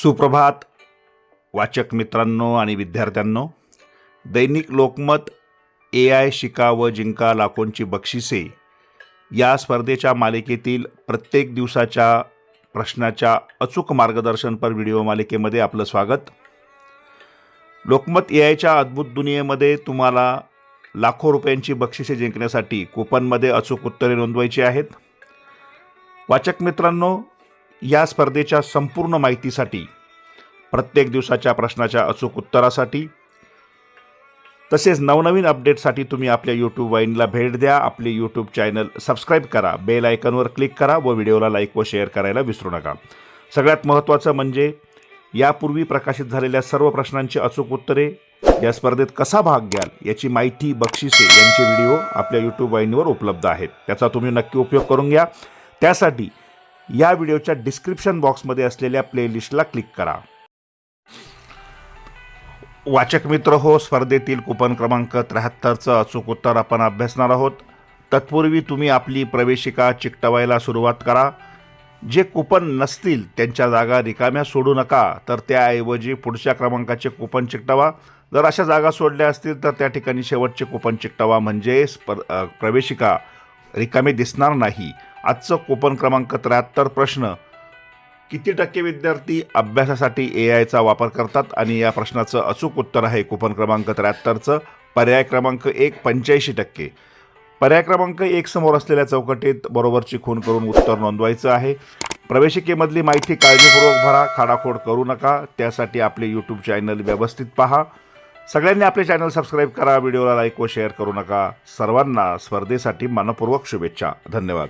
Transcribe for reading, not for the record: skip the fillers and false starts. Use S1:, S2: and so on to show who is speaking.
S1: सुप्रभात वाचक मित्रांनो आणि विद्यार्थ्यांनो, दैनिक लोकमत AI शिका व जिंका लाखोंची बक्षिसे या स्पर्धेच्या मालिकेतील प्रत्येक दिवसाच्या प्रश्नाच्या अचूक मार्गदर्शनपर व्हिडिओ मालिकेमध्ये आपलं स्वागत। लोकमत AIच्या अद्भुत दुनियेमध्ये तुम्हाला लाखो रुपयांची बक्षिसे जिंकण्यासाठी कूपनमध्ये अचूक उत्तरे नोंदवायची आहेत। वाचक मित्रांनो, या स्पर्धेच्या संपूर्ण माहितीसाठी, प्रत्येक दिवसाच्या प्रश्नाच्या अचूक उत्तरासाठी तसेच नवनवीन अपडेटसाठी तुम्ही आपल्या YouTube वाहिनीला भेट द्या। आपले YouTube चॅनल सबस्क्राइब करा, बेल आयकॉनवर क्लिक करा व व्हिडिओला लाईक व शेअर करायला विसरू नका। सगळ्यात महत्त्वाचं म्हणजे यापूर्वी प्रकाशित झालेल्या सर्व प्रश्नांची अचूक उत्तरे, या स्पर्धेत कसा भाग घ्याल याची माहिती, बक्षिसे यांचे व्हिडिओ आपल्या YouTube वाहिनीवर उपलब्ध आहेत। त्याचा तुम्ही नक्की उपयोग करून घ्या। त्यासाठी या व्हिडिओच्या डिस्क्रिप्शन बॉक्समध्ये असलेल्या प्लेलिस्टला क्लिक करा। वाचक मित्र हो, स्पर्धेतील कूपन क्रमांक 73चं अचूक उत्तर आपण अभ्यासणार आहोत। तत्पूर्वी तुम्ही आपली प्रवेशिका चिकटवायला सुरुवात करा। जे कूपन नसतील त्यांच्या जागा रिकाम्या सोडू नका, तर त्याऐवजी पुढच्या क्रमांकाचे कूपन चिकटवा। जर अशा जागा सोडल्या असतील तर त्या ठिकाणी शेवटचे कूपन चिकटवा, म्हणजे प्रवेशिका रिकामी दिसणार नाही। आजचं कूपन क्रमांक 73 प्रश्न: किती टक्के विद्यार्थी अभ्यासासाठी AIचा वापर करतात? आणि या प्रश्नाचं अचूक उत्तर आहे कूपन क्रमांक 73चं पर्याय क्रमांक 1, 85%। पर्याय क्रमांक 1 समोर असलेल्या चौकटीत बरोबरची खूण करून उत्तर नोंदवायचं आहे। प्रवेशिकेमधली माहिती काळजीपूर्वक भरा, खाडाखोड करू नका। त्यासाठी आपले YouTube चॅनल व्यवस्थित पहा। सगळ्यांनी आपले चॅनल सबस्क्राइब करा, व्हिडिओला लाईक व शेअर करू नका। सर्वांना स्पर्धेसाठी मनपूर्वक शुभेच्छा। धन्यवाद।